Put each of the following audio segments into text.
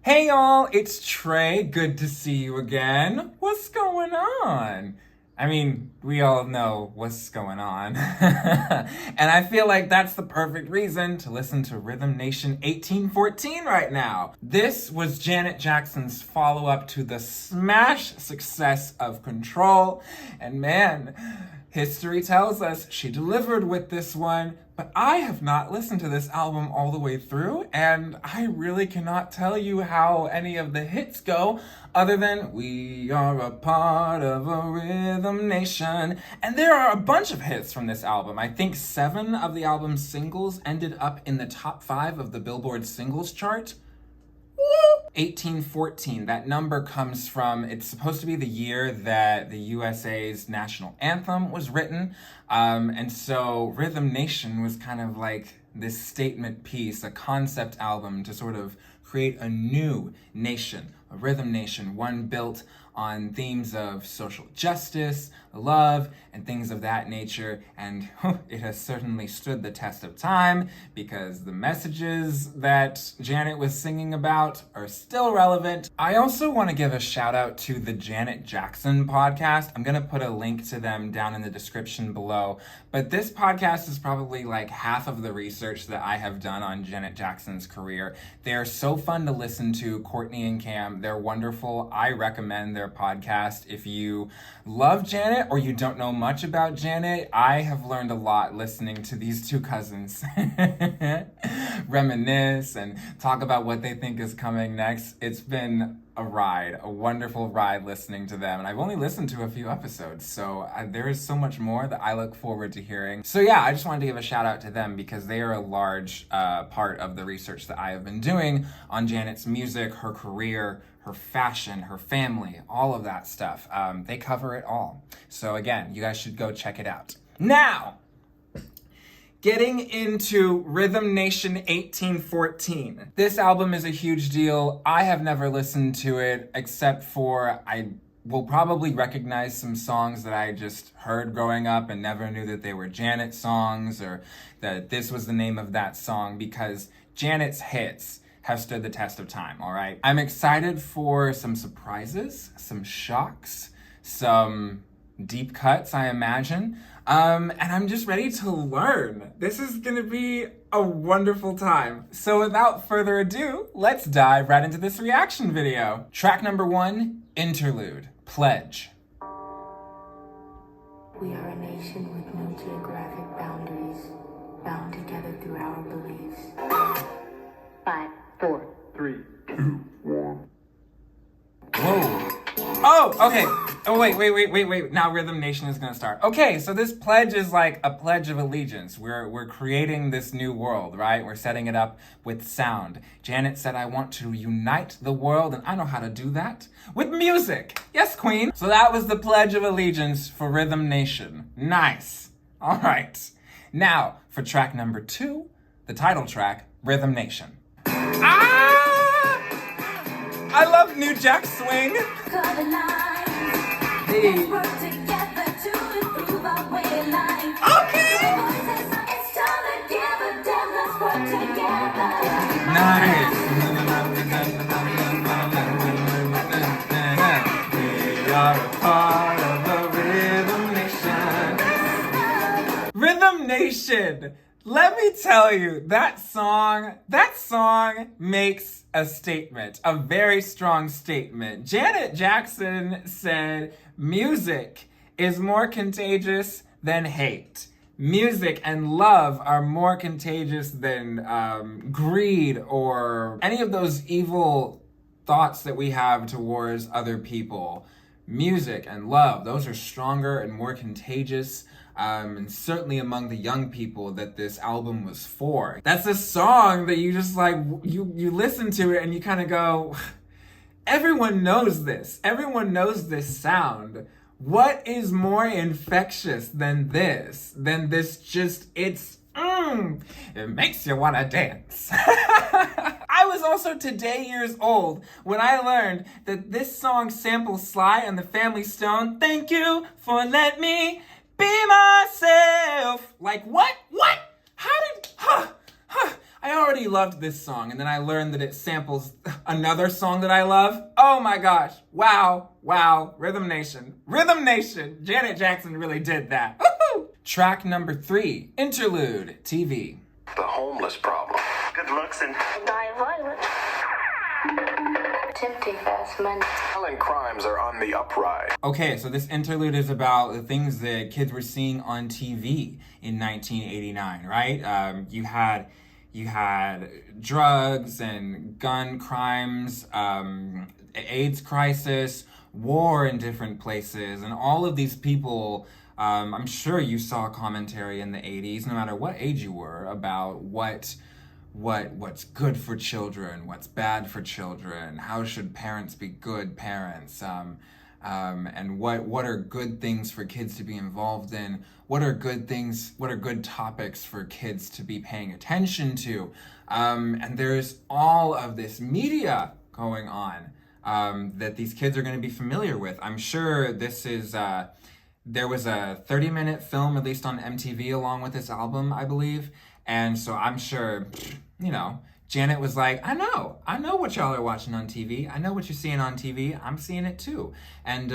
Hey y'all, it's Trey. Good to see you again. What's going on? I mean, we all know what's going on. And I feel like that's the perfect reason to listen to Rhythm Nation 1814 right now. This was Janet Jackson's follow-up to the smash success of Control. And man, history tells us she delivered with this one, but I have not listened to this album all the way through, and I really cannot tell you how any of the hits go, other than we are a part of a rhythm nation. And there are a bunch of hits from this album. I think 7 of the album's singles ended up in the top 5 of the Billboard singles chart. 1814, that number comes from, it's supposed to be the year that the USA's national anthem was written. And so Rhythm Nation was kind of like this statement piece, a concept album to sort of create a new nation, a rhythm nation, one built on themes of social justice, love, and things of that nature. And it has certainly stood the test of time because the messages that Janet was singing about are still relevant. I also want to give a shout out to the Janet Jackson podcast. I'm going to put a link to them down in the description below. But this podcast is probably like half of the research that I have done on Janet Jackson's career. They are so fun to listen to, Courtney and Kam. They're wonderful. I recommend their podcast. If you love Janet or you don't know much about Janet, I have learned a lot listening to these two cousins reminisce and talk about what they think is coming next. It's been a ride, a wonderful ride listening to them. And I've only listened to a few episodes, so there is so much more that I look forward to hearing. So yeah, I just wanted to give a shout out to them because they are a large part of the research that I have been doing on Janet's music, her career, her fashion, her family, all of that stuff. They cover it all. So again, you guys should go check it out. Now, getting into Rhythm Nation 1814. This album is a huge deal. I have never listened to it except for I will probably recognize some songs that I just heard growing up and never knew that they were Janet songs or that this was the name of that song, because Janet's hits have stood the test of time, all right? I'm excited for some surprises, some shocks, some deep cuts, I imagine. And I'm just ready to learn. This is gonna be a wonderful time. So without further ado, let's dive right into this reaction video. Track number 1, Interlude, Pledge. We are a nation with no geographic boundaries, bound together through our beliefs. 5, 4, 3, 2, 1. Whoa. Oh, okay. Oh, wait. Now Rhythm Nation is gonna start. Okay, so this pledge is like a pledge of allegiance. We're creating this new world, right? We're setting it up with sound. Janet said, I want to unite the world, and I know how to do that with music. Yes, queen. So that was the pledge of allegiance for Rhythm Nation. Nice. All right. Now, for track number 2, the title track, Rhythm Nation. I love New Jack Swing. Hey. Nice. We are a part of the Rhythm Nation. Rhythm Nation. Let me tell you, that song makes a statement, a very strong statement. Janet Jackson said, music is more contagious than hate. Music and love are more contagious than greed or any of those evil thoughts that we have towards other people. Music and love, those are stronger and more contagious. And certainly among the young people that this album was for. That's a song that you just like, you listen to it and you kind of go, everyone knows this. Everyone knows this sound. What is more infectious than this? It makes you want to dance. I was also today years old when I learned that this song samples Sly and the Family Stone. Thank you for letting me be myself. Like, what? How did, I already loved this song, and then I learned that it samples another song that I love. Oh my gosh. Wow. Rhythm Nation. Janet Jackson really did that. Woo-hoo! Track number 3, Interlude TV. The homeless problem. Good looks and violent. Tempting fast money. Violent crimes are on the uprise. Okay, so this interlude is about the things that kids were seeing on TV in 1989, right? You had drugs and gun crimes, AIDS crisis, war in different places, and all of these people. I'm sure you saw commentary in the 80s, no matter what age you were, about what's good for children, what's bad for children, how should parents be good parents, and what are good things for kids to be involved in, what are good topics for kids to be paying attention to, and there's all of this media going on that these kids are going to be familiar with. I'm sure this is there was a 30-minute film released on MTV along with this album, I believe. And so I'm sure, Janet was like, I know what y'all are watching on TV. I know what you're seeing on TV. I'm seeing it too. And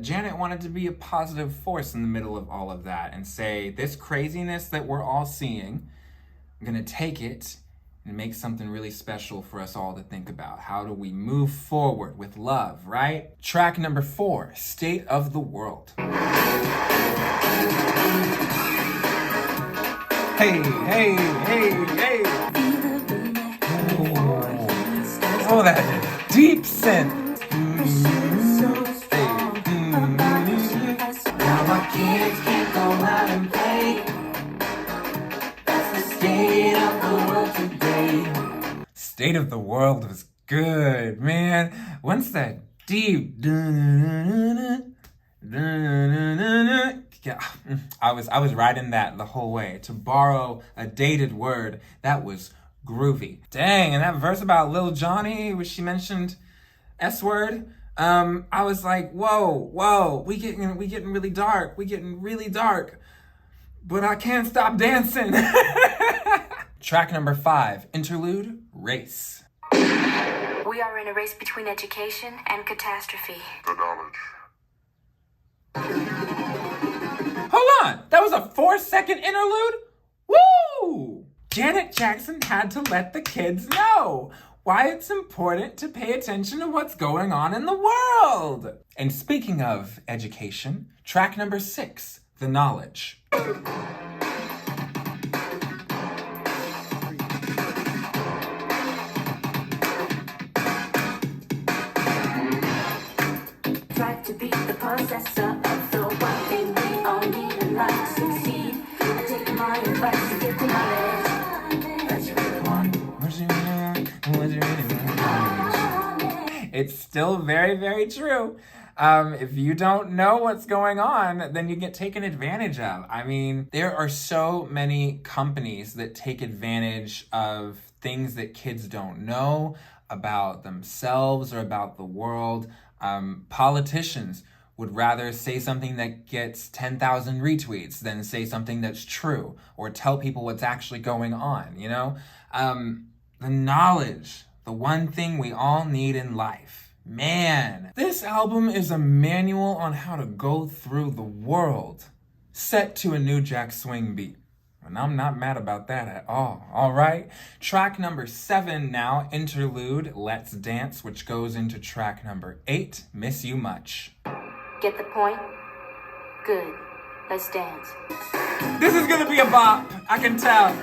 Janet wanted to be a positive force in the middle of all of that and say, this craziness that we're all seeing, I'm gonna take it and make something really special for us all to think about. How do we move forward with love, right? Track number 4, State of the World. Hey. Oh, that deep synth. Now my kids can't go out and play. That's the state of the world today. State of the World was good, man. Once that deep. Yeah, I was riding that the whole way. To borrow a dated word, that was groovy. Dang, and that verse about Lil Johnny, where she mentioned S-word, I was like, whoa, we getting really dark. But I can't stop dancing. Track number 5, Interlude Race. We are in a race between education and catastrophe. The knowledge. Hold on, that was a 4-second interlude? Woo! Janet Jackson had to let the kids know why it's important to pay attention to what's going on in the world. And speaking of education, track number 6, The Knowledge. Try to beat the possessor of the one thing we all need in life to succeed. I take my advice to get the knowledge that you really want. It's still very, very true. If you don't know what's going on, then you get taken advantage of. I mean, there are so many companies that take advantage of things that kids don't know about themselves or about the world. Politicians would rather say something that gets 10,000 retweets than say something that's true or tell people what's actually going on, The knowledge, the one thing we all need in life. Man, this album is a manual on how to go through the world, set to a New Jack Swing beat. And I'm not mad about that at all. All right, track number 7 now, Interlude Let's Dance, which goes into track number 8, Miss You Much. Get the point? Good. Let's dance. This is gonna be a bop, I can tell.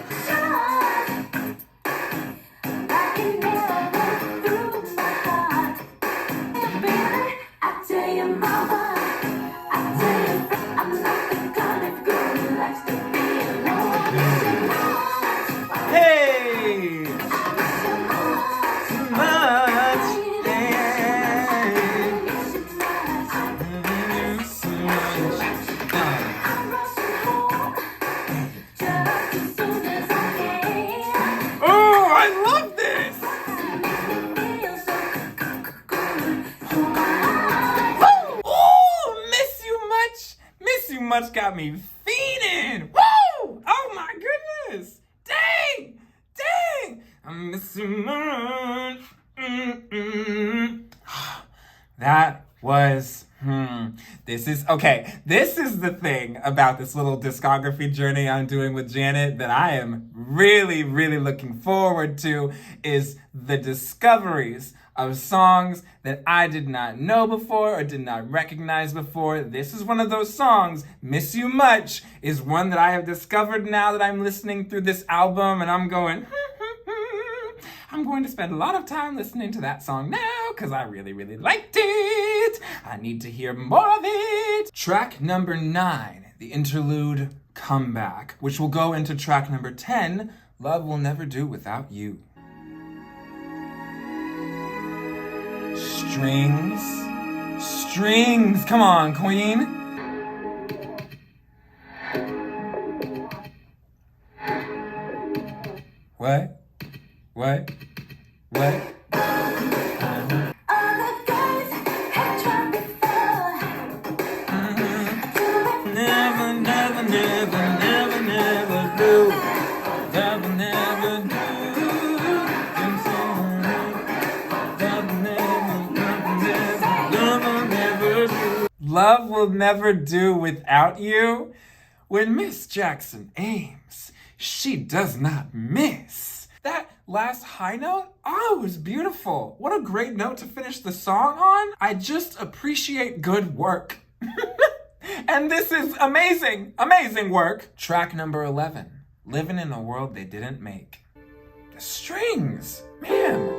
Much got me fiending. Woo! Oh my goodness! Dang! maximum. That was, this is the thing about this little discography journey I'm doing with Janet that I am really, really looking forward to, is the discoveries of songs that I did not know before or did not recognize before. This is one of those songs. Miss You Much is one that I have discovered now that I'm listening through this album, and I'm going, I'm going to spend a lot of time listening to that song now because I really, really liked it. I need to hear more of it. Track number 9, the interlude Comeback, which will go into track number 10, Love Will Never Do Without You. Strings, come on, queen. What? Love will never do without you. When Miss Jackson aims, she does not miss. That last high note, was beautiful. What a great note to finish the song on. I just appreciate good work. And this is amazing, amazing work. Track number 11, Living in a World They Didn't Make. The strings, man.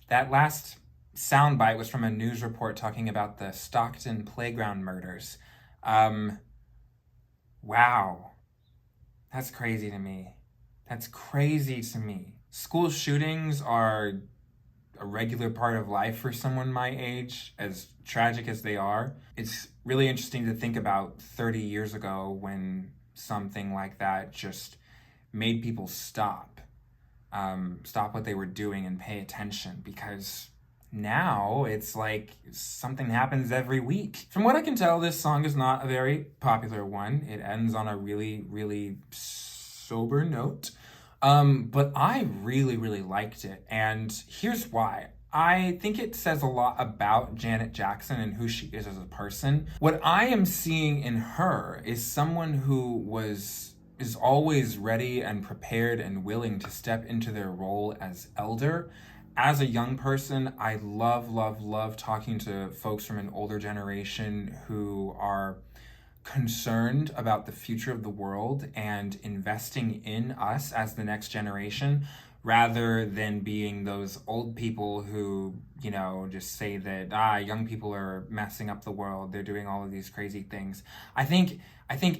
That last soundbite was from a news report talking about the Stockton playground murders. Wow. That's crazy to me. School shootings are a regular part of life for someone my age, as tragic as they are. It's really interesting to think about 30 years ago when something like that just made people stop what they were doing and pay attention, because now it's like something happens every week. From what I can tell, this song is not a very popular one. It ends on a really, really sober note. But I really, really liked it. And here's why. I think it says a lot about Janet Jackson and who she is as a person. What I am seeing in her is someone who is always ready and prepared and willing to step into their role as elder. As a young person, I love talking to folks from an older generation who are concerned about the future of the world and investing in us as the next generation, rather than being those old people who, just say that, young people are messing up the world. They're doing all of these crazy things. I think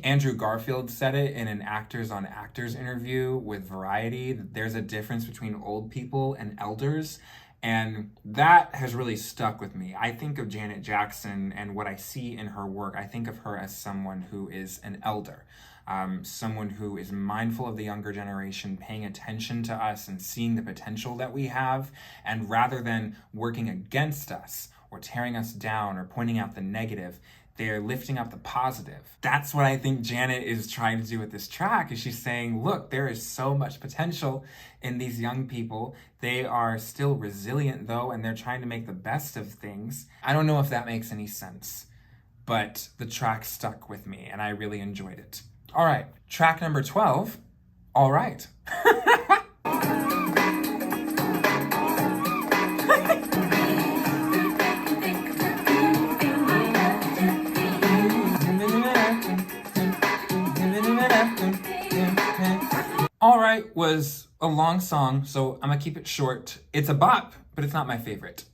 Andrew Garfield said it in an Actors on Actors interview with Variety, that there's a difference between old people and elders. And that has really stuck with me. I think of Janet Jackson and what I see in her work, I think of her as someone who is an elder. Someone who is mindful of the younger generation, paying attention to us and seeing the potential that we have, and rather than working against us or tearing us down or pointing out the negative, they're lifting up the positive. That's what I think Janet is trying to do with this track, is she's saying, look, there is so much potential in these young people. They are still resilient though, and they're trying to make the best of things. I don't know if that makes any sense, but the track stuck with me and I really enjoyed it. All right, track number 12, All Right. All Right was a long song, so I'm gonna keep it short. It's a bop, but it's not my favorite.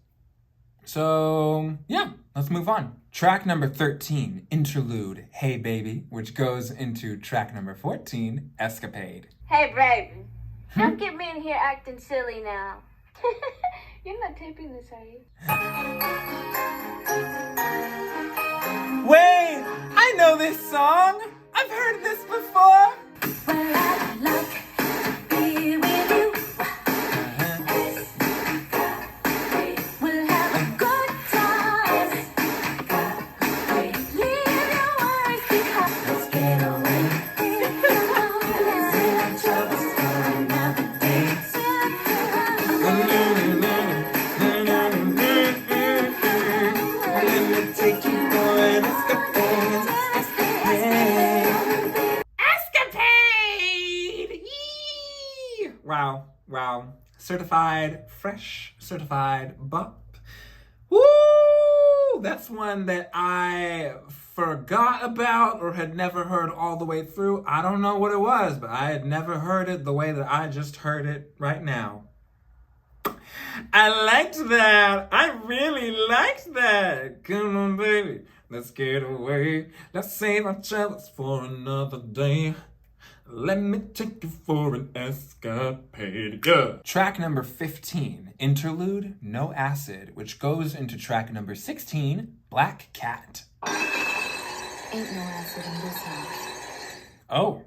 So, yeah, let's move on. Track number 13, Interlude, Hey Baby, which goes into track number 14, Escapade. Hey, baby. Don't get me in here acting silly now. You're not taping this, are you? Wait, I know this song. I've heard this before. Well, I'd like to be with you. We'll have a good time. Leave your worries behind. Let's get away. Let's see our troubles for another day. Let me take you for an escapade. Escapade! Yee! Wow, wow. Certified fresh, certified bop. Woo! That's one that I forgot about or had never heard all the way through. I don't know what it was, but I had never heard it the way that I just heard it right now. I liked that. I really liked that. Come on, baby. Let's get away. Let's save our troubles for another day. Let me take you for an escapade. Yeah. Track number 15, Interlude, No Acid, which goes into track number 16, Black Cat. Ain't no acid in this house. Oh.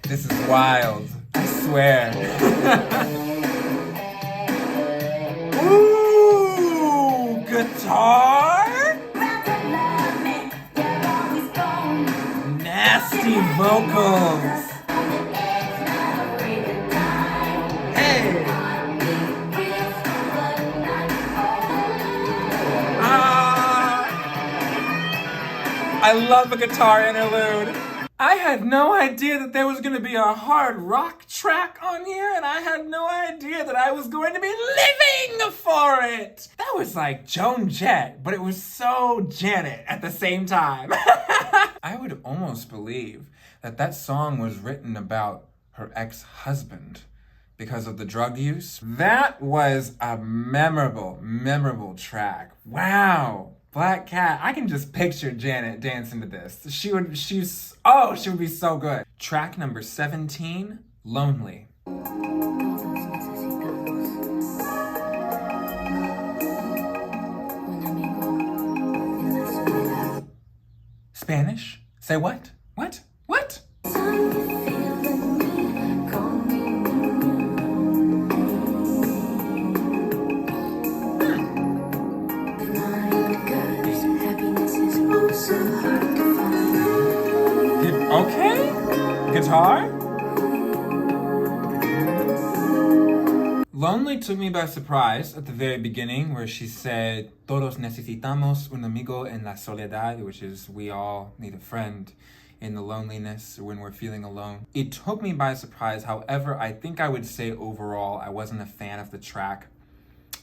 This is wild. I swear. Ooh, guitar? Nasty vocals. Hey. I love a guitar interlude. I had no idea that there was going to be a hard rock track on here, and I had no idea that I was going to be living for it. That was like Joan Jett, but it was so Janet at the same time. I would almost believe that that song was written about her ex-husband because of the drug use. That was a memorable, memorable track. Wow. Black Cat. I can just picture Janet dancing to this. She would be so good. Track number 17, Lonely. Spanish? Say what? What? What? Okay, guitar. Lonely took me by surprise at the very beginning where she said, Todos necesitamos un amigo en la soledad, which is we all need a friend in the loneliness when we're feeling alone. It took me by surprise. However, I think I would say overall, I wasn't a fan of the track.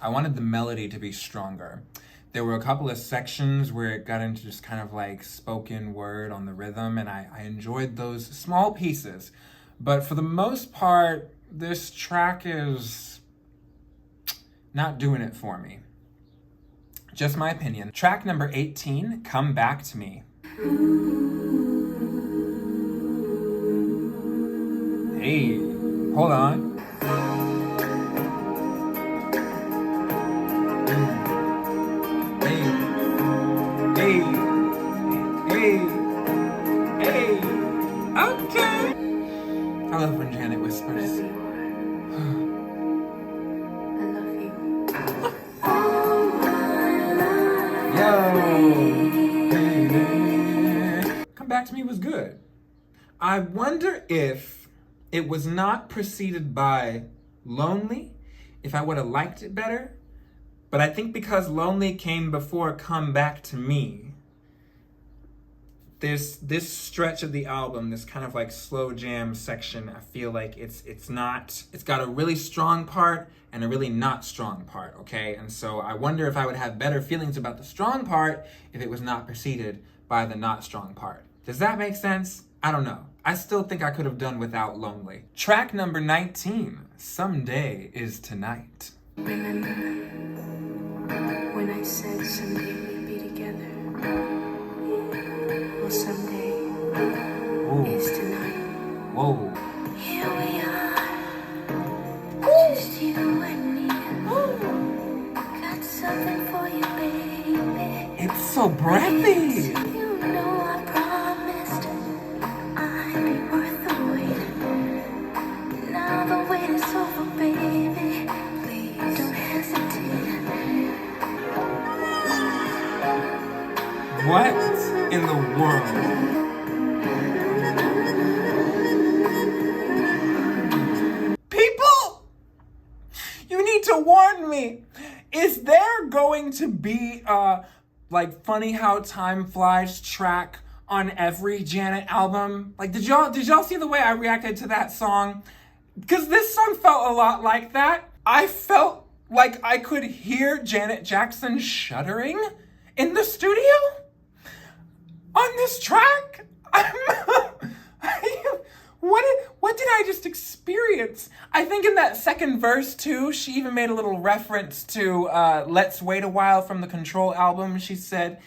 I wanted the melody to be stronger. There were a couple of sections where it got into just kind of like spoken word on the rhythm, and I enjoyed those small pieces. But for the most part, this track is not doing it for me. Just my opinion. Track number 18, Come Back to Me. Hey, hold on. Hey, okay. I love when Janet whispers. Yo. Come Back to Me was good. I wonder if it was not preceded by Lonely, if I would have liked it better. But I think because Lonely came before Come Back to Me, this stretch of the album, this kind of like slow jam section, I feel like it's got a really strong part and a really not strong part, okay? And so I wonder if I would have better feelings about the strong part if it was not preceded by the not strong part. Does that make sense? I don't know. I still think I could have done without Lonely. Track number 19, Someday is Tonight. Remember when I said someday we'd be together? Well, someday is tonight. Whoa. Here we are, just you and me. Got something for you, baby. It's so breathy. You know I promised I'd be worth the wait. Now the wait is over, baby. Please don't hesitate. What in the world? People, you need to warn me. Is there going to be like Funny How Time Flies track on every Janet album? Like, did y'all see the way I reacted to that song? Because this song felt a lot like that. I felt like I could hear Janet Jackson shuddering in the studio on this track. What did I just experience? I think in that second verse too, she even made a little reference to Let's Wait a While from the Control album. She said,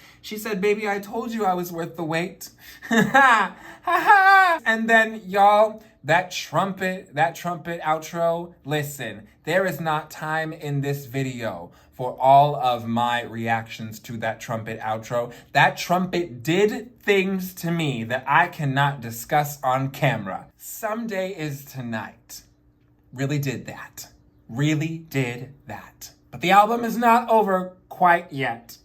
baby, I told you I was worth the wait. And then y'all, that trumpet outro, listen, there is not time in this video for all of my reactions to that trumpet outro. That trumpet did things to me that I cannot discuss on camera. Someday is Tonight. Really did that. Really did that. But the album is not over quite yet.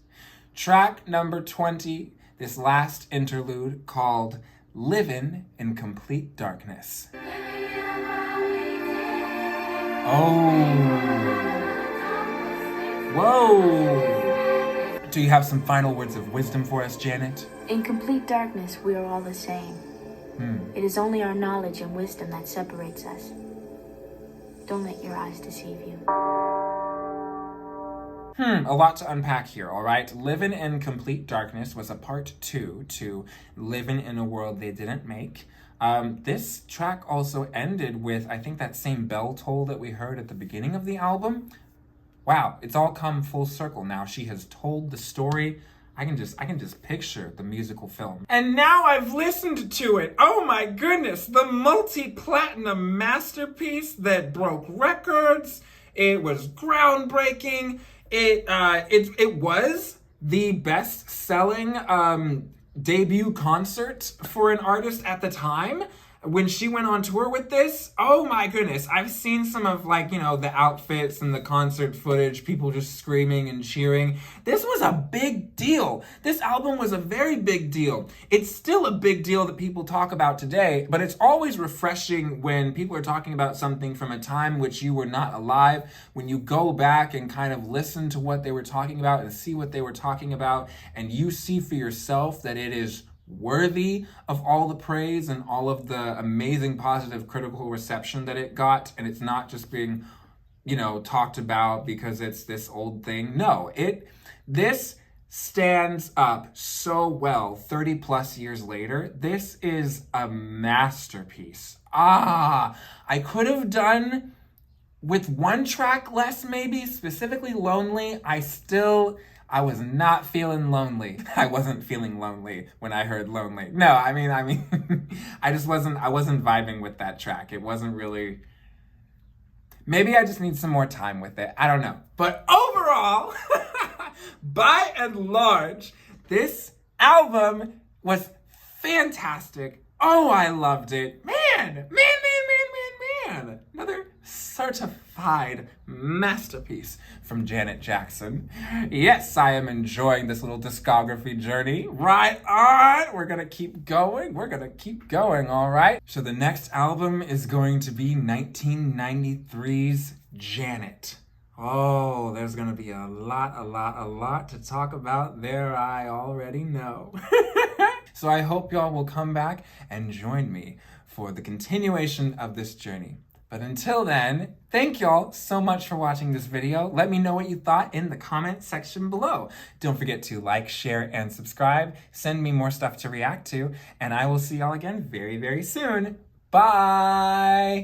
Track number 20, this last interlude called Livin' in Complete Darkness. Oh. Whoa! Do you have some final words of wisdom for us, Janet? In complete darkness, we are all the same. It is only our knowledge and wisdom that separates us. Don't let your eyes deceive you. A lot to unpack here, all right? Living in Complete Darkness was a part 2 to Living in a World They Didn't Make. This track also ended with, I think, that same bell toll that we heard at the beginning of the album. Wow, it's all come full circle now. She has told the story. I can just picture the musical film. And now I've listened to it. Oh my goodness, the multi-platinum masterpiece that broke records. It was groundbreaking. It was the best-selling debut concert for an artist at the time. When she went on tour with this, oh my goodness, I've seen some of the outfits and the concert footage, people just screaming and cheering. This was a big deal. This album was a very big deal. It's still a big deal that people talk about today, but it's always refreshing when people are talking about something from a time which you were not alive, when you go back and kind of listen to what they were talking about and see what they were talking about, and you see for yourself that it is worthy of all the praise and all of the amazing positive critical reception that it got, and it's not just being talked about because it's this old thing. No, this stands up so well 30 plus years later. This is a masterpiece. I could have done with one track less, maybe, specifically Lonely. I was not feeling lonely. I wasn't feeling lonely when I heard Lonely. No, I mean, I wasn't vibing with that track. It wasn't really, maybe I just need some more time with it. I don't know. But overall, by and large, this album was fantastic. Oh, I loved it. Man. Another certified masterpiece from Janet Jackson. Yes, I am enjoying this little discography journey. Right on. We're gonna keep going. All right. So the next album is going to be 1993's Janet. Oh, there's gonna be a lot to talk about there, I already know. So I hope y'all will come back and join me for the continuation of this journey. But until then, thank y'all so much for watching this video. Let me know what you thought in the comment section below. Don't forget to like, share, and subscribe. Send me more stuff to react to, and I will see y'all again very, very soon. Bye!